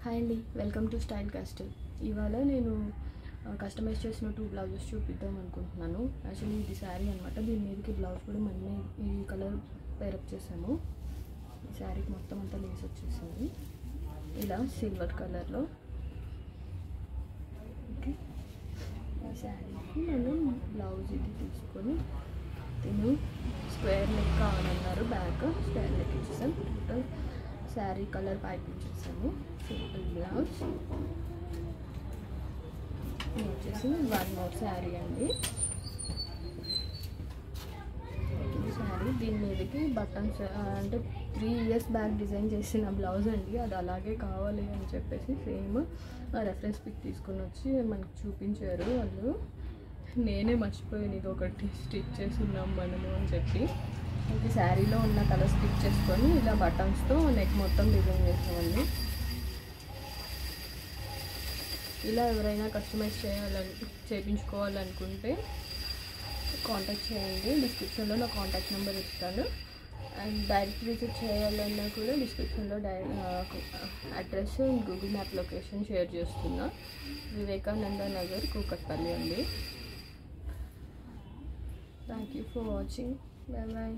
Hi అండి, welcome to style castle. ఇవాళ నేను కస్టమైజ్ చేసిన 2 బ్లౌజెస్ చూపిద్దాం అనుకుంటున్నాను. యాక్చువల్లీ ఇది శారీ అనమాట. దీని మీదకి బ్లౌజ్ కూడా మళ్ళీ ఈ కలర్ పేరప్ చేశాను. ఈ శారీకి మొత్తం అంతా లేస్ వచ్చేసింది ఇలా సిల్వర్ కలర్లో. ఓకే, ఈ శారీకి మనం బ్లౌజ్ ఇది తీసుకొని దీన్ని స్క్వేర్ నెక్ కావాలన్నారు. బ్యాక్ స్క్వేర్ నెక్ ఇచ్చేసాను. టోటల్ శారీ కలర్ పైపింగ్ చేసాము. సింపుల్ బ్లౌజ్ వచ్చేసి 1 మోర్ శారీ అండి. ఈ శారీ దీని మీదకి బటన్స్ అంటే 3 years బ్యాక్ డిజైన్ చేసిన బ్లౌజ్ అండి. అది అలాగే కావాలి అని చెప్పేసి సేమ్ రెఫరెన్స్ పిక్ తీసుకొని వచ్చి మనకి చూపించారు వాళ్ళు. నేనే మర్చిపోయాను ఇది ఒకటి స్టిచ్ చేసి ఉన్నాం మనము అని చెప్పి. ఇది శారీలో ఉన్న కలర్ స్టిచ్ చేసుకొని ఇలా బటన్స్తో నెక్ మొత్తం డిజైన్ చేసామండి. ఇలా ఎవరైనా కస్టమైజ్ చేయించుకోవాలనుకుంటే కాంటాక్ట్ చేయండి. డిస్క్రిప్షన్లో నా కాంటాక్ట్ నెంబర్ ఇస్తాను. అండ్ డైరెక్ట్ విజిట్ చేయాలన్నా కూడా డిస్క్రిప్షన్లో address Google map location share చేస్తున్నా. వివేకానంద నగర్, కూకట్పల్లి అండి. Thank you for watching. Bye bye.